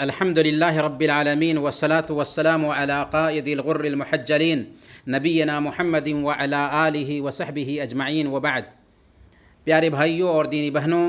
الحمد للہ رب العالمین والصلاة والسلام علی قائد الغر المحجلین نبینا محمد وعلی آلہ وصحبہ اجمعین وبعد۔ پیارے بھائیوں اور دینی بہنوں،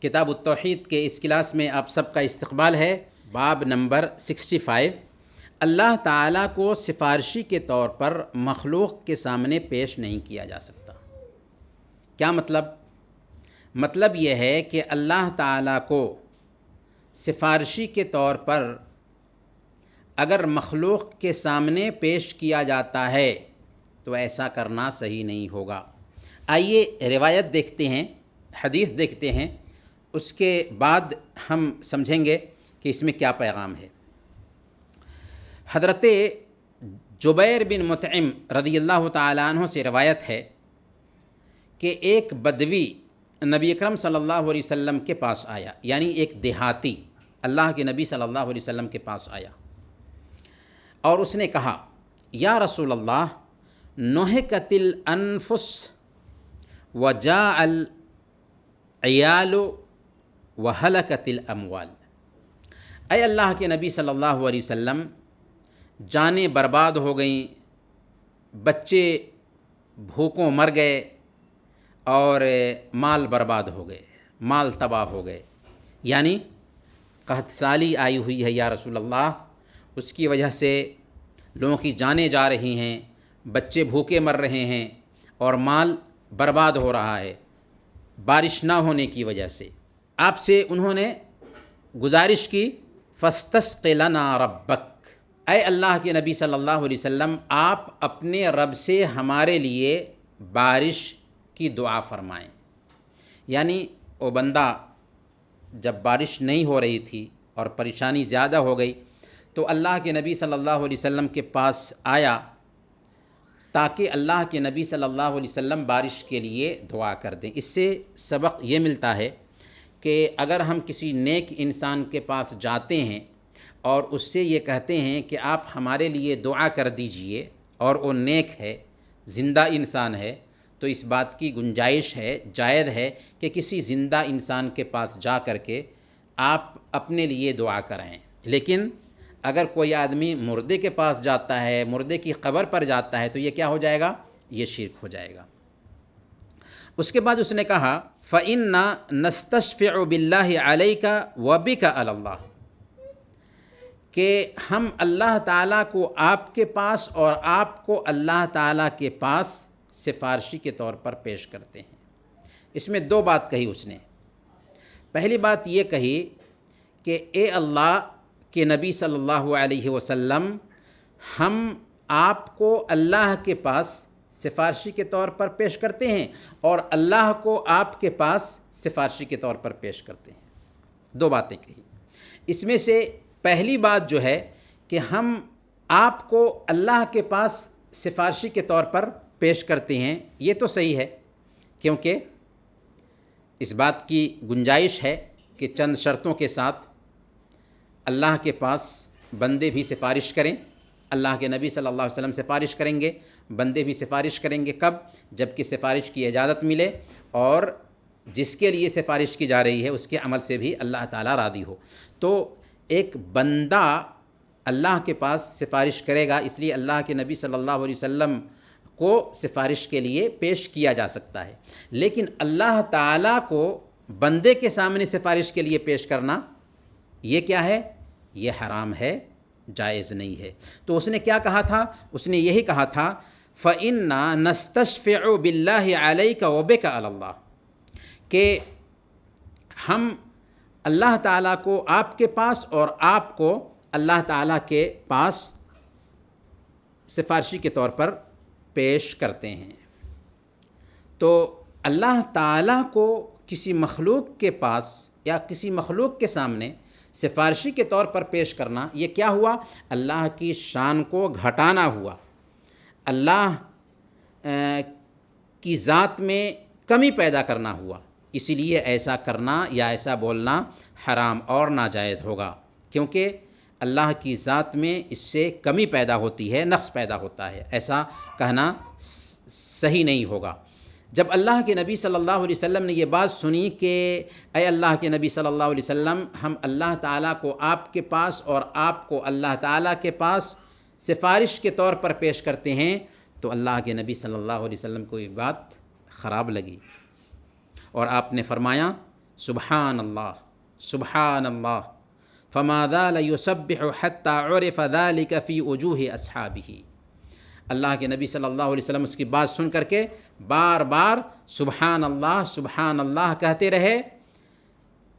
کتاب التوحید کے اس کلاس میں آپ سب کا استقبال ہے۔ باب نمبر 65، اللہ تعالیٰ کو سفارشی کے طور پر مخلوق کے سامنے پیش نہیں کیا جا سکتا۔ کیا مطلب یہ ہے کہ اللہ تعالیٰ کو سفارشی کے طور پر اگر مخلوق کے سامنے پیش کیا جاتا ہے تو ایسا کرنا صحیح نہیں ہوگا۔ آئیے روایت دیکھتے ہیں، حدیث دیکھتے ہیں، اس کے بعد ہم سمجھیں گے کہ اس میں کیا پیغام ہے۔ حضرت جبیر بن مطعم رضی اللہ تعالیٰ عنہ سے روایت ہے کہ ایک بدوی نبی اکرم صلی اللہ علیہ وسلم کے پاس آیا، یعنی ایک دیہاتی اللہ کے نبی صلی اللہ علیہ وسلم کے پاس آیا اور اس نے کہا، یا رسول اللہ، نہکت الانفس وجاء العیال وہلکت الاموال۔ اے اللہ کے نبی صلی اللہ علیہ وسلم، جانیں برباد ہو گئیں، بچے بھوکوں مر گئے اور مال برباد ہو گئے، مال تباہ ہو گئے، یعنی قحط سالی آئی ہوئی ہے یا رسول اللہ، اس کی وجہ سے لوگوں کی جانیں جا رہی ہیں، بچے بھوکے مر رہے ہیں اور مال برباد ہو رہا ہے بارش نہ ہونے کی وجہ سے۔ آپ سے انہوں نے گزارش کی، فاستسق لنا ربک، اے اللہ کے نبی صلی اللہ علیہ وسلم، آپ اپنے رب سے ہمارے لیے بارش کی دعا فرمائیں۔ یعنی وہ بندہ جب بارش نہیں ہو رہی تھی اور پریشانی زیادہ ہو گئی تو اللہ کے نبی صلی اللہ علیہ وسلم کے پاس آیا تاکہ اللہ کے نبی صلی اللہ علیہ وسلم بارش کے لیے دعا کر دیں۔ اس سے سبق یہ ملتا ہے کہ اگر ہم کسی نیک انسان کے پاس جاتے ہیں اور اس سے یہ کہتے ہیں کہ آپ ہمارے لیے دعا کر دیجئے اور وہ نیک ہے، زندہ انسان ہے، تو اس بات کی گنجائش ہے، جائز ہے کہ کسی زندہ انسان کے پاس جا کر کے آپ اپنے لیے دعا کریں۔ لیکن اگر کوئی آدمی مردے کے پاس جاتا ہے، مردے کی قبر پر جاتا ہے، تو یہ کیا ہو جائے گا؟ یہ شرک ہو جائے گا۔ اس کے بعد اس نے کہا، فَإِنَّا نَسْتَشْفِعُ بِاللَّهِ عَلَيْكَ وَبِكَ عَلَى اللَّهِ، کہ ہم اللہ تعالیٰ کو آپ کے پاس اور آپ کو اللہ تعالیٰ کے پاس سفارشی کے طور پر پیش کرتے ہیں۔ اس میں دو بات کہی اس نے۔ پہلی بات یہ کہی کہ اے اللہ کے نبی صلی اللہ علیہ وسلم، ہم آپ کو اللہ کے پاس سفارشی کے طور پر پیش کرتے ہیں اور اللہ کو آپ کے پاس سفارشی کے طور پر پیش کرتے ہیں۔ دو باتیں کہی۔ اس میں سے پہلی بات جو ہے کہ ہم آپ کو اللہ کے پاس سفارشی کے طور پر پیش کرتے ہیں، یہ تو صحیح ہے، کیونکہ اس بات کی گنجائش ہے کہ چند شرطوں کے ساتھ اللہ کے پاس بندے بھی سفارش کریں، اللہ کے نبی صلی اللہ علیہ وسلم سفارش کریں گے، بندے بھی سفارش کریں گے۔ کب؟ جب کہ سفارش کی اجازت ملے اور جس کے لیے سفارش کی جا رہی ہے اس کے عمل سے بھی اللہ تعالیٰ راضی ہو۔ تو ایک بندہ اللہ کے پاس سفارش کرے گا، اس لیے اللہ کے نبی صلی اللہ علیہ وسلم کو سفارش کے لیے پیش کیا جا سکتا ہے، لیکن اللہ تعالیٰ کو بندے کے سامنے سفارش کے لیے پیش کرنا یہ کیا ہے؟ یہ حرام ہے، جائز نہیں ہے۔ تو اس نے کیا کہا تھا؟ اس نے یہی کہا تھا، فَإِنَّا نَسْتَشْفِعُ بِاللَّهِ عَلَيْكَ وَبِكَ عَلَى اللَّهِ، کہ ہم اللہ تعالیٰ کو آپ کے پاس اور آپ کو اللہ تعالیٰ کے پاس سفارشی کے طور پر پیش کرتے ہیں۔ تو اللہ تعالیٰ کو کسی مخلوق کے پاس یا کسی مخلوق کے سامنے سفارشی کے طور پر پیش کرنا، یہ کیا ہوا؟ اللہ کی شان کو گھٹانا ہوا، اللہ کی ذات میں کمی پیدا کرنا ہوا۔ اسی لیے ایسا کرنا یا ایسا بولنا حرام اور ناجائز ہوگا، کیونکہ اللہ کی ذات میں اس سے کمی پیدا ہوتی ہے، نقص پیدا ہوتا ہے، ایسا کہنا صحیح نہیں ہوگا۔ جب اللہ کے نبی صلی اللہ علیہ وسلم نے یہ بات سنی کہ اے اللہ کے نبی صلی اللہ علیہ وسلم، ہم اللہ تعالیٰ کو آپ کے پاس اور آپ کو اللہ تعالیٰ کے پاس سفارش کے طور پر پیش کرتے ہیں، تو اللہ کے نبی صلی اللہ علیہ وسلم کو یہ بات خراب لگی، اور آپ نے فرمایا سبحان اللہ سبحان اللہ، فما زال یسبح حتی عرف ذلک فی وجوہ اصحابہ۔ اللہ کے نبی صلی اللہ علیہ وسلم اس کی بات سن کر کے بار بار سبحان اللہ کہتے رہے،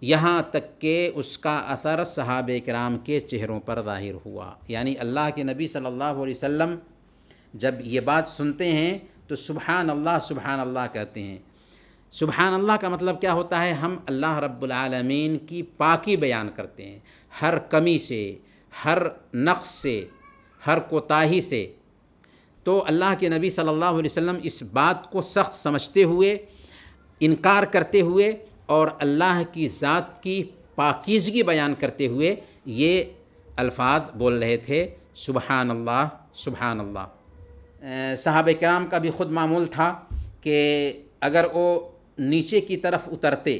یہاں تک کہ اس کا اثر صحابہ کرام کے چہروں پر ظاہر ہوا۔ یعنی اللہ کے نبی صلی اللہ علیہ وسلم جب یہ بات سنتے ہیں تو سبحان اللہ کہتے ہیں۔ سبحان اللہ کا مطلب کیا ہوتا ہے؟ ہم اللہ رب العالمین کی پاکی بیان کرتے ہیں، ہر کمی سے، ہر نقص سے، ہر کوتاہی سے۔ تو اللہ کے نبی صلی اللہ علیہ وسلم اس بات کو سخت سمجھتے ہوئے، انکار کرتے ہوئے اور اللہ کی ذات کی پاکیزگی بیان کرتے ہوئے یہ الفاظ بول رہے تھے، سبحان اللہ سبحان اللہ۔ صحابہ کرام کا بھی خود معمول تھا کہ اگر وہ نیچے کی طرف اترتے،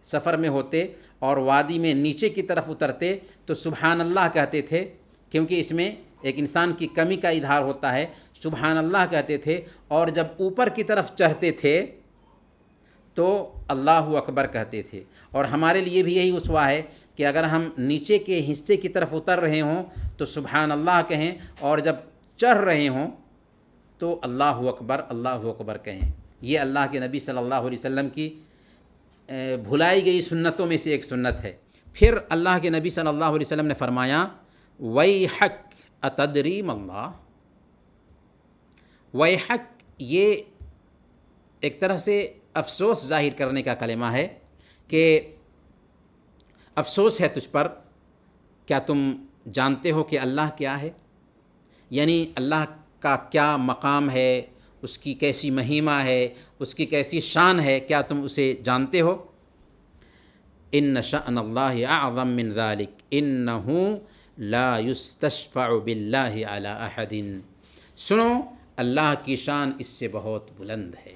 سفر میں ہوتے اور وادی میں نیچے کی طرف اترتے تو سبحان اللہ کہتے تھے، کیونکہ اس میں ایک انسان کی کمی کا اظہار ہوتا ہے، سبحان اللہ کہتے تھے۔ اور جب اوپر کی طرف چڑھتے تھے تو اللہ اکبر کہتے تھے۔ اور ہمارے لیے بھی یہی اسوہ ہے کہ اگر ہم نیچے کے حصے کی طرف اتر رہے ہوں تو سبحان اللہ کہیں، اور جب چڑھ رہے ہوں تو اللہ اکبر کہیں۔ یہ اللہ کے نبی صلی اللہ علیہ وسلم کی بھلائی گئی سنتوں میں سے ایک سنت ہے۔ پھر اللہ کے نبی صلی اللہ علیہ وسلم نے فرمایا ویحک اتدری ما اللہ۔ ویحک یہ ایک طرح سے افسوس ظاہر کرنے کا کلمہ ہے کہ افسوس ہے تجھ پر، کیا تم جانتے ہو کہ اللہ کیا ہے؟ یعنی اللہ کا کیا مقام ہے، اس کی کیسی مہیمہ ہے، اس کی کیسی شان ہے، کیا تم اسے جانتے ہو؟ ان شأن اللہ اعظم من ذلک انہ لا یستشفع باللہ علی احد۔ سنو، اللہ کی شان اس سے بہت بلند ہے،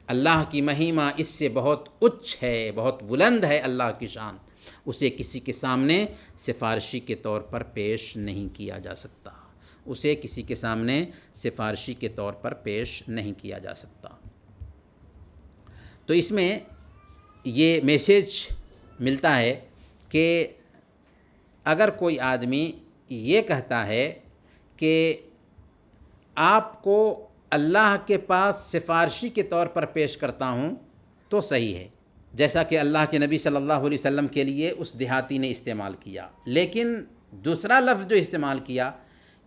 اللہ کی مہیمہ اس سے بہت اچ ہے، بہت بلند ہے اللہ کی شان، اسے کسی کے سامنے سفارشی کے طور پر پیش نہیں کیا جا سکتا، اسے کسی کے سامنے سفارشی کے طور پر پیش نہیں کیا جا سکتا۔ تو اس میں یہ میسیج ملتا ہے کہ اگر کوئی آدمی یہ کہتا ہے کہ آپ کو اللہ کے پاس سفارشی کے طور پر پیش کرتا ہوں تو صحیح ہے، جیسا کہ اللہ کے نبی صلی اللہ علیہ وسلم کے لیے اس دیہاتی نے استعمال کیا۔ لیکن دوسرا لفظ جو استعمال کیا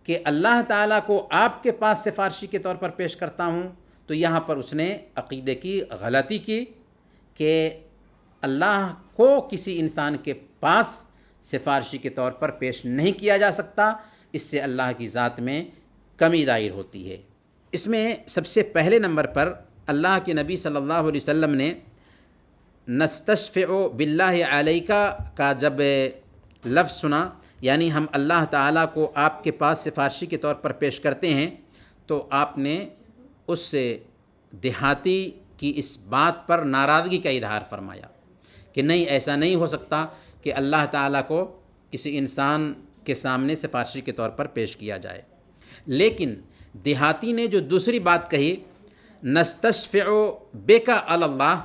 کہ اللہ تعالیٰ کو آپ کے پاس سفارشی کے طور پر پیش کرتا ہوں، تو یہاں پر اس نے عقیدے کی غلطی کی کہ اللہ کو کسی انسان کے پاس سفارشی کے طور پر پیش نہیں کیا جا سکتا، اس سے اللہ کی ذات میں کمی ظاہر ہوتی ہے۔ اس میں سب سے پہلے نمبر پر اللہ کے نبی صلی اللہ علیہ وسلم نے نستشفع باللہ علیک کا جب لفظ سنا، یعنی ہم اللہ تعالیٰ کو آپ کے پاس سفارشی کے طور پر پیش کرتے ہیں، تو آپ نے اس دیہاتی کی اس بات پر ناراضگی کا اظہار فرمایا کہ نہیں، ایسا نہیں ہو سکتا کہ اللہ تعالیٰ کو کسی انسان کے سامنے سفارشی کے طور پر پیش کیا جائے۔ لیکن دیہاتی نے جو دوسری بات کہی، نستشفع بک علی اللہ،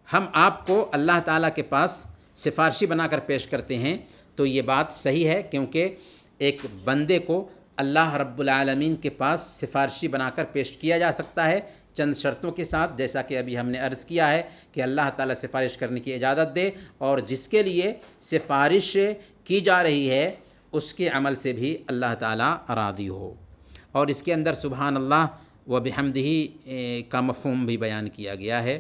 ہم آپ کو اللہ تعالیٰ کے پاس سفارشی بنا کر پیش کرتے ہیں، تو یہ بات صحیح ہے، کیونکہ ایک بندے کو اللہ رب العالمین کے پاس سفارشی بنا کر پیش کیا جا سکتا ہے چند شرطوں کے ساتھ، جیسا کہ ابھی ہم نے عرض کیا ہے کہ اللہ تعالیٰ سفارش کرنے کی اجازت دے، اور جس کے لیے سفارش کی جا رہی ہے اس کے عمل سے بھی اللہ تعالیٰ راضی ہو۔ اور اس کے اندر سبحان اللہ و بحمدہ کا مفہوم بھی بیان کیا گیا ہے،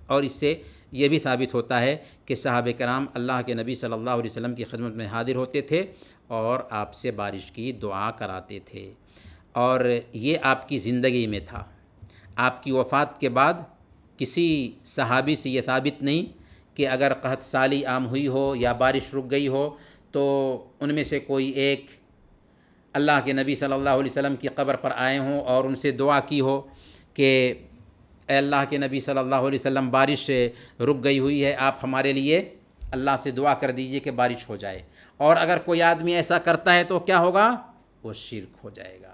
اور اس سے یہ بھی ثابت ہوتا ہے کہ صحابہ کرام اللہ کے نبی صلی اللہ علیہ وسلم کی خدمت میں حاضر ہوتے تھے اور آپ سے بارش کی دعا کراتے تھے، اور یہ آپ کی زندگی میں تھا۔ آپ کی وفات کے بعد کسی صحابی سے یہ ثابت نہیں کہ اگر قحط سالی عام ہوئی ہو یا بارش رک گئی ہو تو ان میں سے کوئی ایک اللہ کے نبی صلی اللہ علیہ وسلم کی قبر پر آئے ہوں اور ان سے دعا کی ہو کہ اے اللہ کے نبی صلی اللہ علیہ وسلم بارش رک گئی ہوئی ہے، آپ ہمارے لیے اللہ سے دعا کر دیجئے کہ بارش ہو جائے. اور اگر کوئی آدمی ایسا کرتا ہے تو کیا ہوگا؟ وہ شرک ہو جائے گا.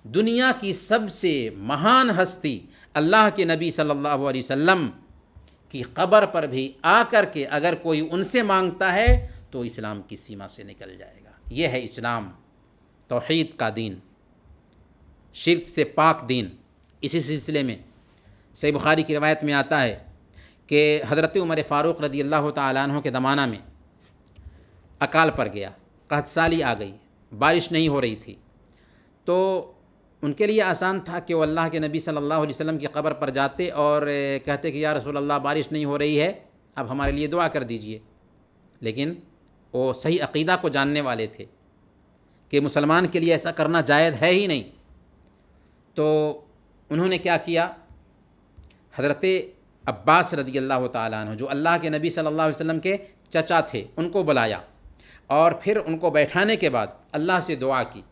دنیا کی سب سے مہان ہستی اللہ کے نبی صلی اللہ علیہ وسلم کی قبر پر بھی آ کر کے اگر کوئی ان سے مانگتا ہے تو اسلام کی سیما سے نکل جائے گا. یہ ہے اسلام، توحید کا دین، شرک سے پاک دین. اسی سلسلے میں صحیح بخاری کی روایت میں آتا ہے کہ حضرت عمر فاروق رضی اللہ تعالیٰ عنہ کے زمانہ میں اکال پڑ گیا، قحط سالی آ گئی، بارش نہیں ہو رہی تھی. تو ان کے لیے آسان تھا کہ وہ اللہ کے نبی صلی اللہ علیہ وسلم کی قبر پر جاتے اور کہتے کہ یا رسول اللہ بارش نہیں ہو رہی ہے، اب ہمارے لیے دعا کر دیجئے. لیکن وہ صحیح عقیدہ کو جاننے والے تھے کہ مسلمان کے لیے ایسا کرنا جائز ہے ہی نہیں. تو انہوں نے کیا کیا؟ حضرت عباس رضی اللہ تعالیٰ عنہ جو اللہ کے نبی صلی اللہ علیہ وسلم کے چچا تھے ان کو بلایا اور پھر ان کو بیٹھانے کے بعد اللہ سے دعا کی،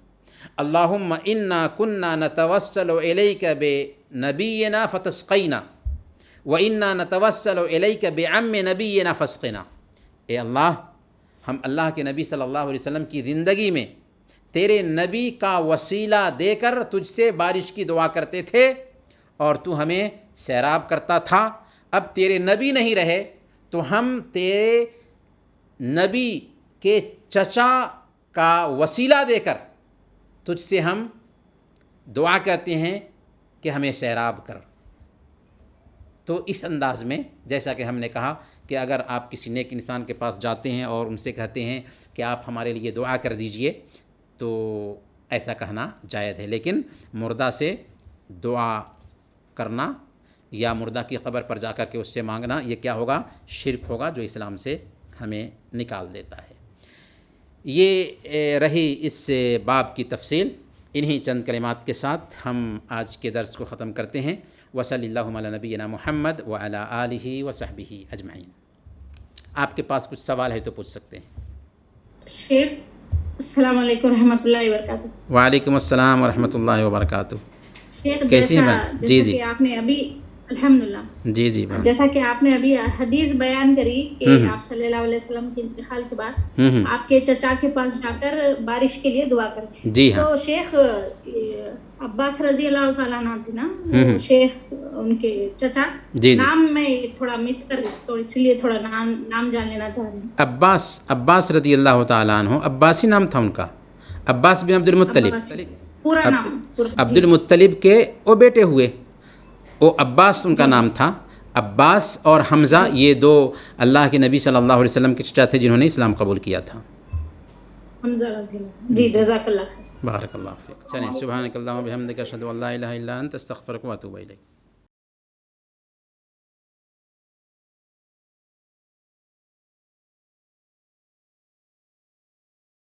اللہم انا کننا نتوسل الیک بنبینا فتسقینا وانا نتوسل الیک بعم نبینا فاسقنا. اے اللہ، ہم اللہ کے نبی صلی اللہ علیہ وسلم کی زندگی میں تیرے نبی کا وسیلہ دے کر تجھ سے بارش کی دعا کرتے تھے اور تو ہمیں سیراب کرتا تھا. اب تیرے نبی نہیں رہے تو ہم تیرے نبی کے چچا کا وسیلہ دے کر تجھ سے ہم دعا کرتے ہیں کہ ہمیں سیراب کر. تو اس انداز میں جیسا کہ ہم نے کہا کہ اگر آپ کسی نیک انسان کے پاس جاتے ہیں اور ان سے کہتے ہیں کہ آپ ہمارے لیے دعا کر دیجئے تو ایسا کہنا جائز ہے. لیکن مردہ سے دعا کرنا یا مردہ کی قبر پر جا کر کے اس سے مانگنا یہ کیا ہوگا؟ شرک ہوگا جو اسلام سے ہمیں نکال دیتا ہے. یہ رہی اس باب کی تفصیل. انہی چند کلمات کے ساتھ ہم آج کے درس کو ختم کرتے ہیں. وصلی اللہ علی نبینا محمد وعلی آلہ وصحبہ اجمعین. آپ کے پاس کچھ سوال ہے تو پوچھ سکتے ہیں. شیخ السلام علیکم ورحمۃ اللہ وبرکاتہ. وعلیکم السلام ورحمۃ اللہ وبرکاتہ. شیخ کیسی ہیں بات؟ جی جی کہ آپ نے ابھی الحمدللہ جی جی بات جیسا کہ آپ نے ابھی حدیث بیان کری کہ آپ صلی اللہ علیہ وسلم کے انتقال کے بعد آپ کے چچا کے پاس جا کر بارش کے لیے دعا کریں. جی ہاں. تو شیخ عباس رضی اللہ تعالیٰ عنہ تھے نا شیخ ان کے چچا. جی نام میں تھوڑا مس کر تو اس لیے تھوڑا نام جان لینا چاہ رہے ہیں. عباس رضی اللہ تعالیٰ عنہ عباسی نام تھا ان کا، عباس بن عبد المطلب. پورا نام عبد المطلب کے وہ بیٹے ہوئے، وہ عباس ان کا نام تھا. عباس اور حمزہ یہ دو اللہ کے نبی صلی اللہ علیہ وسلم کے چچا تھے جنہوں نے اسلام قبول کیا تھا. حمزہ رضی اللہ. جی جزاک اللہ خیر. بارک اللہ فیک. چلیں سبحانک اللہم و بحمدک اشہد ان لا الہ الا انت استغفرک و اتوب الیک.